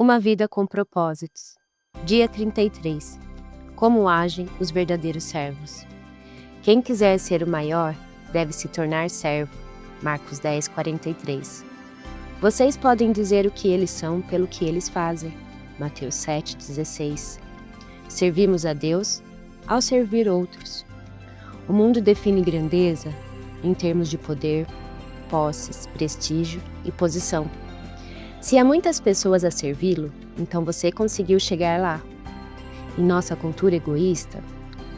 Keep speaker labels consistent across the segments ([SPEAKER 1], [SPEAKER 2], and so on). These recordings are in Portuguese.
[SPEAKER 1] Uma vida com propósitos. Dia 33. Como agem os verdadeiros servos? Quem quiser ser o maior, deve se tornar servo. Marcos 10, 43. Vocês podem dizer o que eles são pelo que eles fazem. Mateus 7, 16. Servimos a Deus ao servir outros. O mundo define grandeza em termos de poder, posses, prestígio e posição. Se há muitas pessoas a servi-lo, então você conseguiu chegar lá. Em nossa cultura egoísta,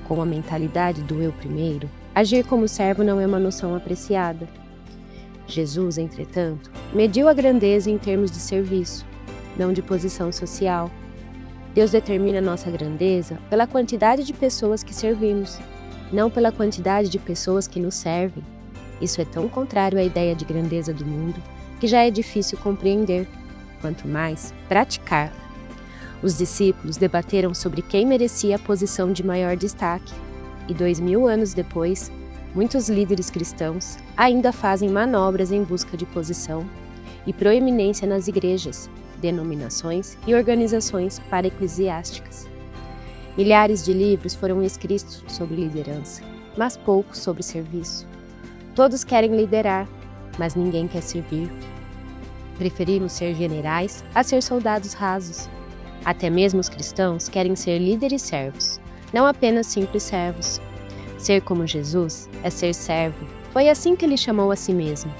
[SPEAKER 1] com a mentalidade do eu primeiro, agir como servo não é uma noção apreciada. Jesus, entretanto, mediu a grandeza em termos de serviço, não de posição social. Deus determina nossa grandeza pela quantidade de pessoas que servimos, não pela quantidade de pessoas que nos servem. Isso é tão contrário à ideia de grandeza do mundo que já é difícil compreender, quanto mais praticar. Os discípulos debateram sobre quem merecia a posição de maior destaque, e 2000 anos depois, muitos líderes cristãos ainda fazem manobras em busca de posição e proeminência nas igrejas, denominações e organizações para-eclesiásticas. Milhares de livros foram escritos sobre liderança, mas poucos sobre serviço. Todos querem liderar, mas ninguém quer servir. Preferimos ser generais a ser soldados rasos. Até mesmo os cristãos querem ser líderes servos, não apenas simples servos. Ser como Jesus é ser servo. Foi assim que ele chamou a si mesmo.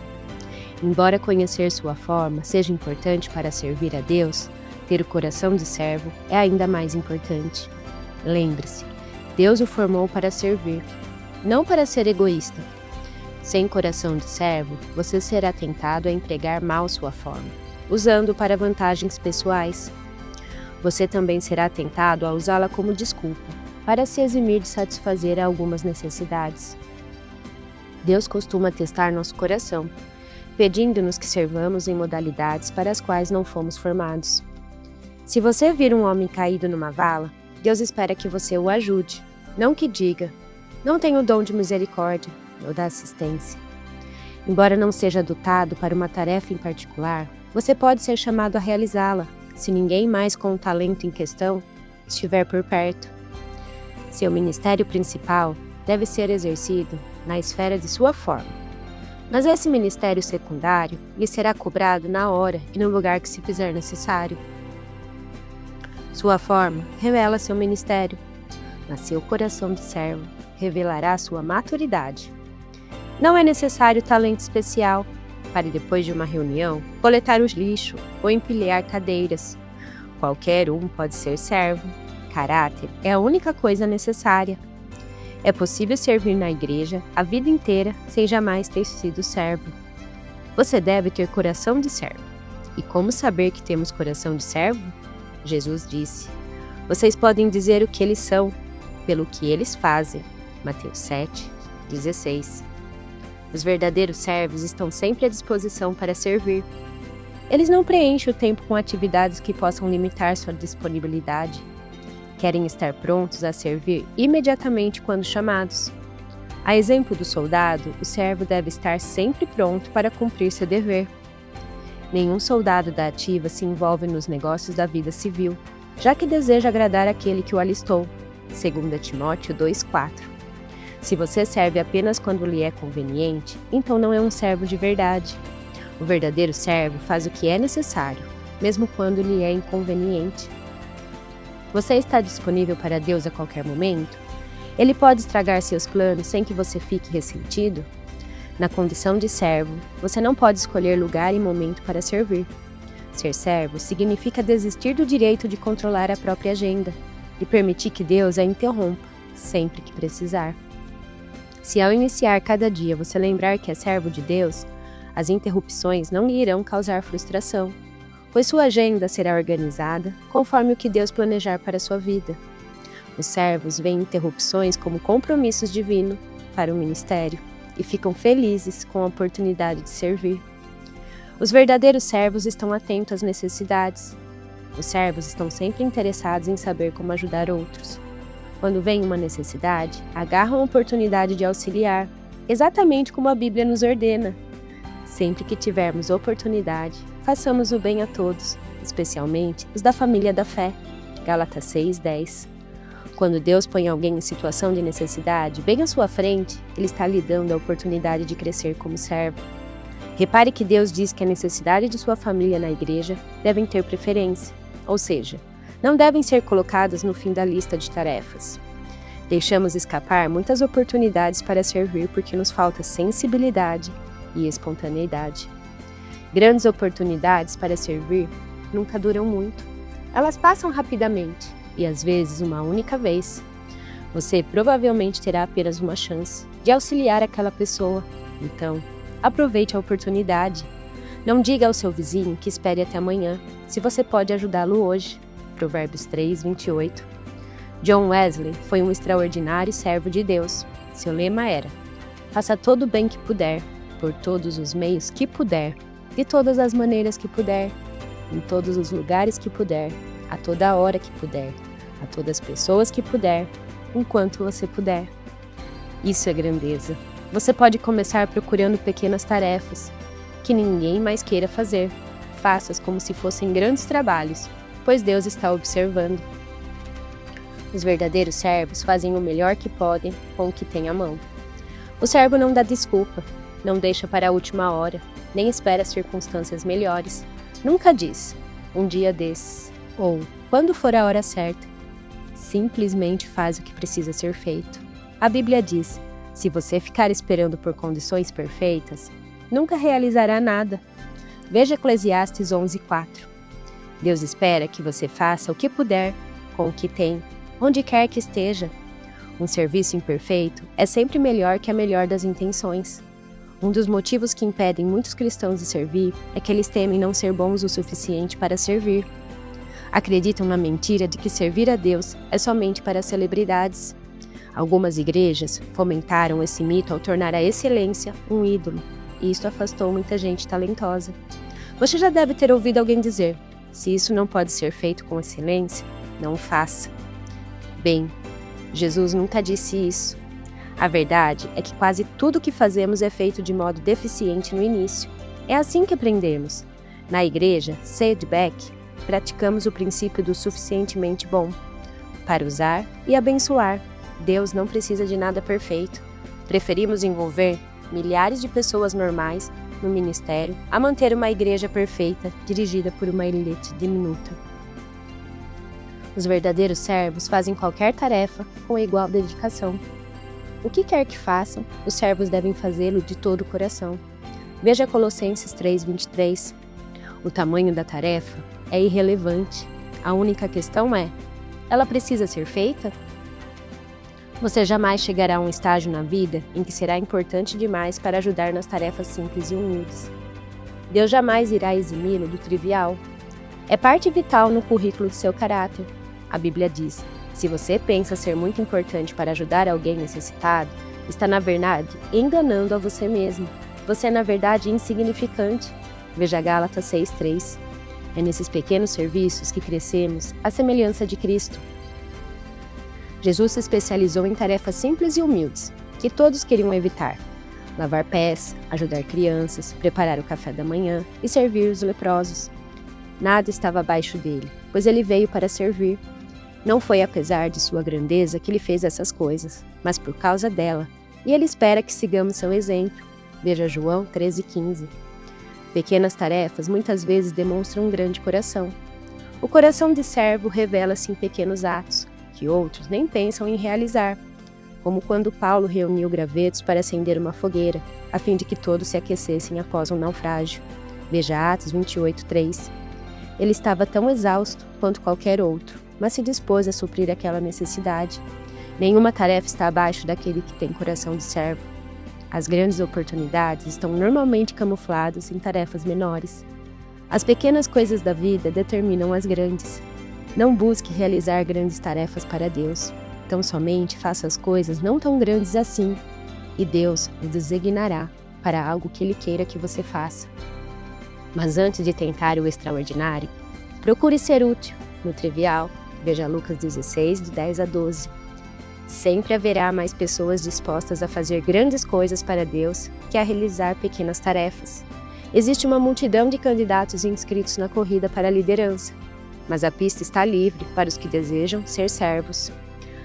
[SPEAKER 1] Embora conhecer sua forma seja importante para servir a Deus, ter o coração de servo é ainda mais importante. Lembre-se, Deus o formou para servir, não para ser egoísta. Sem coração de servo, você será tentado a empregar mal sua forma, usando para vantagens pessoais. Você também será tentado a usá-la como desculpa, para se eximir de satisfazer algumas necessidades. Deus costuma testar nosso coração, pedindo-nos que servamos em modalidades para as quais não fomos formados. Se você vir um homem caído numa vala, Deus espera que você o ajude, não que diga, não tenho o dom de misericórdia ou da assistência. Embora não seja dotado para uma tarefa em particular, você pode ser chamado a realizá-la, se ninguém mais com o talento em questão estiver por perto. Seu ministério principal deve ser exercido na esfera de sua forma, mas esse ministério secundário lhe será cobrado na hora e no lugar que se fizer necessário. Sua forma revela seu ministério, mas seu coração de servo revelará sua maturidade. Não é necessário talento especial para, depois de uma reunião, coletar o lixo ou empilhar cadeiras. Qualquer um pode ser servo. Caráter é a única coisa necessária. É possível servir na igreja a vida inteira sem jamais ter sido servo. Você deve ter coração de servo. E como saber que temos coração de servo? Jesus disse: vocês podem dizer o que eles são, pelo que eles fazem. Mateus 7, 16. Os verdadeiros servos estão sempre à disposição para servir. Eles não preenchem o tempo com atividades que possam limitar sua disponibilidade. Querem estar prontos a servir imediatamente quando chamados. A exemplo do soldado, o servo deve estar sempre pronto para cumprir seu dever. Nenhum soldado da ativa se envolve nos negócios da vida civil, já que deseja agradar aquele que o alistou. 2 Timóteo 2,4. Se você serve apenas quando lhe é conveniente, então não é um servo de verdade. O verdadeiro servo faz o que é necessário, mesmo quando lhe é inconveniente. Você está disponível para Deus a qualquer momento? Ele pode estragar seus planos sem que você fique ressentido? Na condição de servo, você não pode escolher lugar e momento para servir. Ser servo significa desistir do direito de controlar a própria agenda e permitir que Deus a interrompa, sempre que precisar. Se ao iniciar cada dia você lembrar que é servo de Deus, as interrupções não lhe irão causar frustração, pois sua agenda será organizada conforme o que Deus planejar para a sua vida. Os servos veem interrupções como compromissos divinos para o ministério e ficam felizes com a oportunidade de servir. Os verdadeiros servos estão atentos às necessidades. Os servos estão sempre interessados em saber como ajudar outros. Quando vem uma necessidade, agarram a oportunidade de auxiliar, exatamente como a Bíblia nos ordena. Sempre que tivermos oportunidade, façamos o bem a todos, especialmente os da família da fé. Gálatas 6:10. Quando Deus põe alguém em situação de necessidade bem à sua frente, Ele está lhe dando a oportunidade de crescer como servo. Repare que Deus diz que a necessidade de sua família na igreja devem ter preferência, ou seja, não devem ser colocadas no fim da lista de tarefas. Deixamos escapar muitas oportunidades para servir porque nos falta sensibilidade e espontaneidade. Grandes oportunidades para servir nunca duram muito. Elas passam rapidamente e às vezes uma única vez. Você provavelmente terá apenas uma chance de auxiliar aquela pessoa. Então, aproveite a oportunidade. Não diga ao seu vizinho que espere até amanhã, se você pode ajudá-lo hoje. Provérbios 3:28. John Wesley foi um extraordinário servo de Deus. Seu lema era: faça todo o bem que puder, por todos os meios que puder, de todas as maneiras que puder, em todos os lugares que puder, a toda hora que puder, a todas as pessoas que puder, enquanto você puder. Isso é grandeza. Você pode começar procurando pequenas tarefas que ninguém mais queira fazer. Faça-as como se fossem grandes trabalhos, pois Deus está observando. Os verdadeiros servos fazem o melhor que podem com o que têm à mão. O servo não dá desculpa, não deixa para a última hora, nem espera circunstâncias melhores. Nunca diz, um dia desses, ou quando for a hora certa. Simplesmente faz o que precisa ser feito. A Bíblia diz, se você ficar esperando por condições perfeitas, nunca realizará nada. Veja Eclesiastes 11:4. Deus espera que você faça o que puder, com o que tem, onde quer que esteja. Um serviço imperfeito é sempre melhor que a melhor das intenções. Um dos motivos que impedem muitos cristãos de servir é que eles temem não ser bons o suficiente para servir. Acreditam na mentira de que servir a Deus é somente para celebridades. Algumas igrejas fomentaram esse mito ao tornar a excelência um ídolo, e isso afastou muita gente talentosa. Você já deve ter ouvido alguém dizer: se isso não pode ser feito com excelência, não o faça. Bem, Jesus nunca disse isso. A verdade é que quase tudo o que fazemos é feito de modo deficiente no início. É assim que aprendemos. Na igreja, Saddleback, praticamos o princípio do suficientemente bom para usar e abençoar. Deus não precisa de nada perfeito. Preferimos envolver milhares de pessoas normais no ministério a manter uma igreja perfeita dirigida por uma elite diminuta. Os verdadeiros servos fazem qualquer tarefa com igual dedicação. O que quer que façam, os servos devem fazê-lo de todo o coração. Veja Colossenses 3:23. O tamanho da tarefa é irrelevante. A única questão é: ela precisa ser feita? Você jamais chegará a um estágio na vida em que será importante demais para ajudar nas tarefas simples e humildes. Deus jamais irá eximi-lo do trivial. É parte vital no currículo de seu caráter. A Bíblia diz: se você pensa ser muito importante para ajudar alguém necessitado, está na verdade enganando a você mesmo. Você é na verdade insignificante. Veja Gálatas 6:3. É nesses pequenos serviços que crescemos à semelhança de Cristo. Jesus se especializou em tarefas simples e humildes, que todos queriam evitar: lavar pés, ajudar crianças, preparar o café da manhã e servir os leprosos. Nada estava abaixo dele, pois ele veio para servir. Não foi apesar de sua grandeza que ele fez essas coisas, mas por causa dela, e ele espera que sigamos seu exemplo. Veja João 13:15. Pequenas tarefas muitas vezes demonstram um grande coração. O coração de servo revela-se em pequenos atos, que outros nem pensam em realizar, como quando Paulo reuniu gravetos para acender uma fogueira, a fim de que todos se aquecessem após um naufrágio. Veja Atos 28:3. Ele estava tão exausto quanto qualquer outro, mas se dispôs a suprir aquela necessidade. Nenhuma tarefa está abaixo daquele que tem coração de servo. As grandes oportunidades estão normalmente camufladas em tarefas menores. As pequenas coisas da vida determinam as grandes. Não busque realizar grandes tarefas para Deus. Tão somente faça as coisas não tão grandes assim, e Deus o designará para algo que Ele queira que você faça. Mas antes de tentar o extraordinário, procure ser útil no trivial. Veja Lucas 16, de 10 a 12. Sempre haverá mais pessoas dispostas a fazer grandes coisas para Deus que a realizar pequenas tarefas. Existe uma multidão de candidatos inscritos na corrida para a liderança, mas a pista está livre para os que desejam ser servos.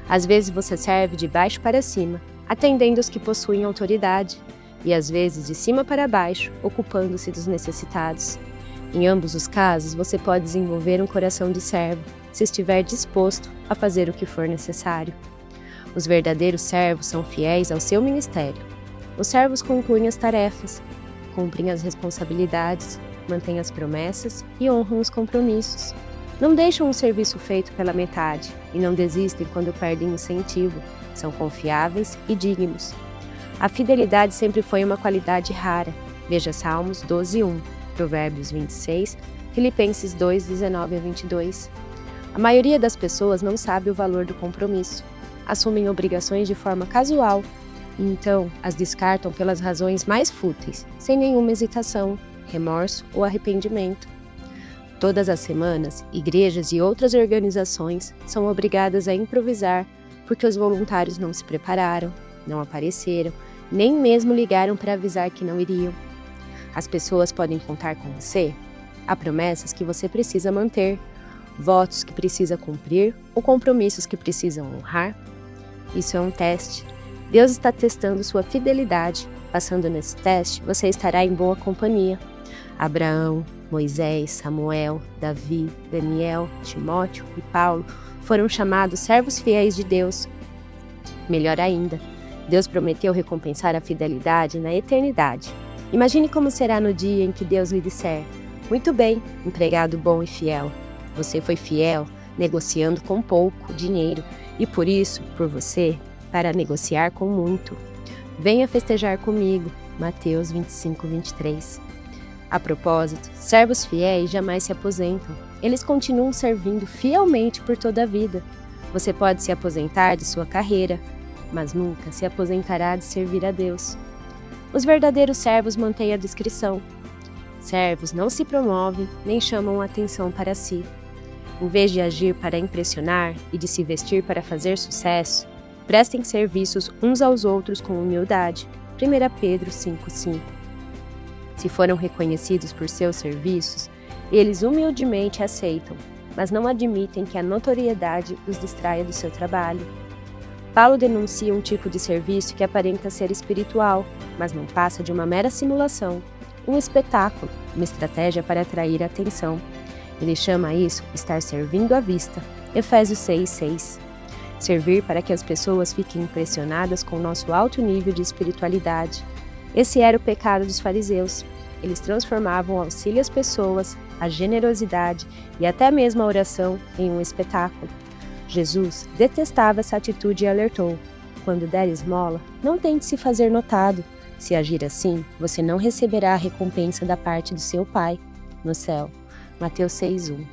[SPEAKER 1] Às vezes você serve de baixo para cima, atendendo os que possuem autoridade, e às vezes de cima para baixo, ocupando-se dos necessitados. Em ambos os casos, você pode desenvolver um coração de servo, se estiver disposto a fazer o que for necessário. Os verdadeiros servos são fiéis ao seu ministério. Os servos concluem as tarefas, cumprem as responsabilidades, mantêm as promessas e honram os compromissos. Não deixam um serviço feito pela metade e não desistem quando perdem incentivo. São confiáveis e dignos. A fidelidade sempre foi uma qualidade rara. Veja Salmos 12:1, Provérbios 26, Filipenses 2:19-22. A maioria das pessoas não sabe o valor do compromisso. Assumem obrigações de forma casual e então as descartam pelas razões mais fúteis, sem nenhuma hesitação, remorso ou arrependimento. Todas as semanas, igrejas e outras organizações são obrigadas a improvisar porque os voluntários não se prepararam, não apareceram, nem mesmo ligaram para avisar que não iriam. As pessoas podem contar com você? Há promessas que você precisa manter, votos que precisa cumprir ou compromissos que precisam honrar? Isso é um teste. Deus está testando sua fidelidade. Passando nesse teste, você estará em boa companhia. Abraão, Moisés, Samuel, Davi, Daniel, Timóteo e Paulo foram chamados servos fiéis de Deus. Melhor ainda, Deus prometeu recompensar a fidelidade na eternidade. Imagine como será no dia em que Deus lhe disser: "Muito bem, empregado bom e fiel. Você foi fiel, negociando com pouco dinheiro, e por isso, por você, para negociar com muito. Venha festejar comigo." Mateus 25:23. A propósito, servos fiéis jamais se aposentam. Eles continuam servindo fielmente por toda a vida. Você pode se aposentar de sua carreira, mas nunca se aposentará de servir a Deus. Os verdadeiros servos mantêm a discrição. Servos não se promovem nem chamam atenção para si. Em vez de agir para impressionar e de se vestir para fazer sucesso, prestem serviços uns aos outros com humildade. 1 Pedro 5:5. Se foram reconhecidos por seus serviços, eles humildemente aceitam, mas não admitem que a notoriedade os distraia do seu trabalho. Paulo denuncia um tipo de serviço que aparenta ser espiritual, mas não passa de uma mera simulação, um espetáculo, uma estratégia para atrair a atenção. Ele chama isso estar servindo à vista. Efésios 6:6. Servir para que as pessoas fiquem impressionadas com o nosso alto nível de espiritualidade. Esse era o pecado dos fariseus. Eles transformavam o auxílio às pessoas, a generosidade e até mesmo a oração em um espetáculo. Jesus detestava essa atitude e alertou: quando der esmola, não tente se fazer notado. Se agir assim, você não receberá a recompensa da parte do seu Pai no céu. Mateus 6:1.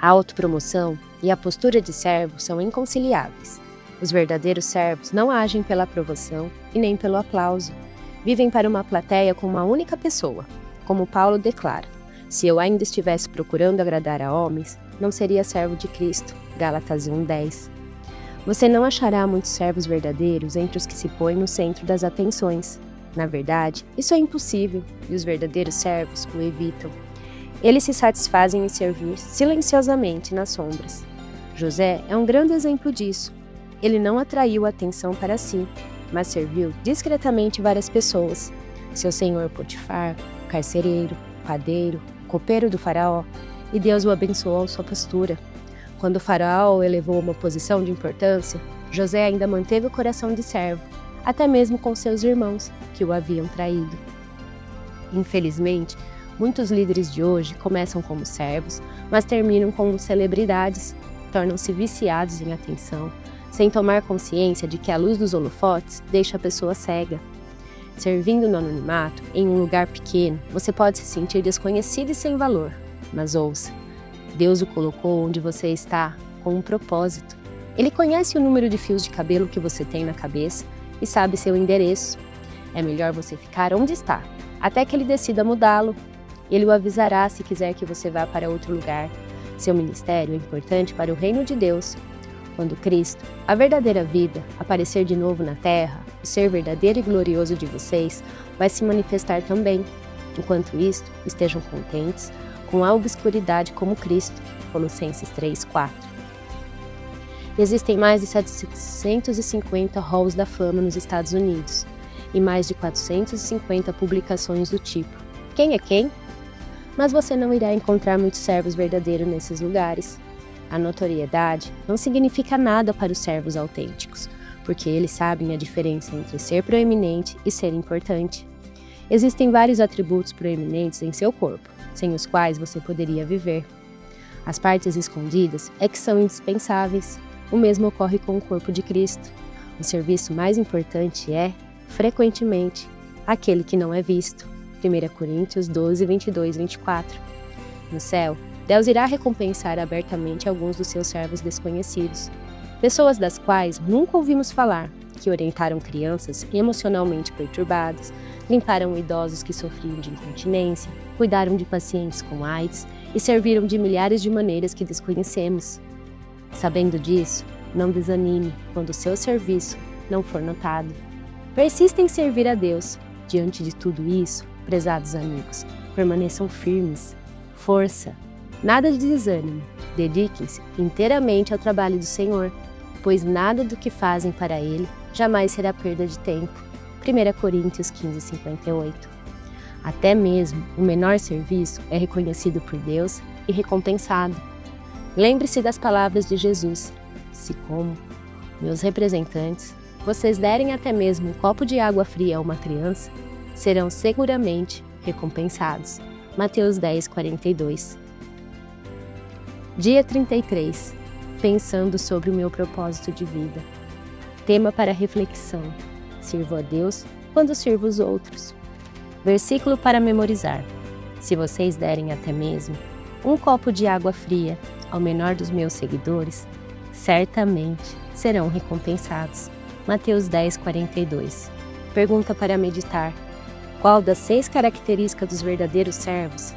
[SPEAKER 1] A autopromoção e a postura de servo são inconciliáveis. Os verdadeiros servos não agem pela aprovação e nem pelo aplauso. Vivem para uma plateia com uma única pessoa. Como Paulo declara: se eu ainda estivesse procurando agradar a homens, não seria servo de Cristo. Gálatas 1:10. Você não achará muitos servos verdadeiros entre os que se põem no centro das atenções. Na verdade, isso é impossível, e os verdadeiros servos o evitam. Eles se satisfazem em servir silenciosamente nas sombras. José é um grande exemplo disso. Ele não atraiu a atenção para si, mas serviu discretamente várias pessoas. Seu senhor Potifar, o carcereiro, o padeiro, o copeiro do faraó, e Deus o abençoou sua postura. Quando o faraó o elevou a uma posição de importância, José ainda manteve o coração de servo, até mesmo com seus irmãos, que o haviam traído. Infelizmente, muitos líderes de hoje começam como servos, mas terminam como celebridades, tornam-se viciados em atenção, sem tomar consciência de que a luz dos holofotes deixa a pessoa cega. Servindo no anonimato, em um lugar pequeno, você pode se sentir desconhecido e sem valor. Mas ouça, Deus o colocou onde você está com um propósito. Ele conhece o número de fios de cabelo que você tem na cabeça e sabe seu endereço. É melhor você ficar onde está, até que ele decida mudá-lo. Ele o avisará se quiser que você vá para outro lugar. Seu ministério é importante para o reino de Deus. Quando Cristo, a verdadeira vida, aparecer de novo na terra, o ser verdadeiro e glorioso de vocês vai se manifestar também. Enquanto isto, estejam contentes com a obscuridade como Cristo. Colossenses 3:4. Existem mais de 750 halls da fama nos Estados Unidos e mais de 450 publicações do tipo "Quem é quem?". Mas você não irá encontrar muitos servos verdadeiros nesses lugares. A notoriedade não significa nada para os servos autênticos, porque eles sabem a diferença entre ser proeminente e ser importante. Existem vários atributos proeminentes em seu corpo, sem os quais você poderia viver. As partes escondidas é que são indispensáveis. O mesmo ocorre com o corpo de Cristo. O serviço mais importante é, frequentemente, aquele que não é visto. 1 Coríntios 12, 22, 24. No céu, Deus irá recompensar abertamente alguns dos seus servos desconhecidos, pessoas das quais nunca ouvimos falar, que orientaram crianças emocionalmente perturbadas, limparam idosos que sofriam de incontinência, cuidaram de pacientes com AIDS e serviram de milhares de maneiras que desconhecemos. Sabendo disso, não desanime quando o seu serviço não for notado. Persista em servir a Deus. Diante de tudo isso, prezados amigos, permaneçam firmes. Força! Nada de desânimo. Dediquem-se inteiramente ao trabalho do Senhor, pois nada do que fazem para Ele jamais será perda de tempo. 1 Coríntios 15, 58. Até mesmo o menor serviço é reconhecido por Deus e recompensado. Lembre-se das palavras de Jesus: "Se como, meus representantes, vocês derem até mesmo um copo de água fria a uma criança, serão seguramente recompensados." Mateus 10, 42. Dia 33. Pensando sobre o meu propósito de vida. Tema para reflexão: sirvo a Deus quando sirvo os outros. Versículo para memorizar: se vocês derem até mesmo um copo de água fria ao menor dos meus seguidores, certamente serão recompensados. Mateus 10, 42. Pergunta para meditar: qual das 6 características dos verdadeiros servos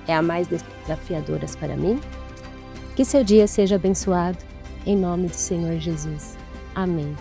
[SPEAKER 1] é a mais desafiadora para mim? Que seu dia seja abençoado, em nome do Senhor Jesus. Amém.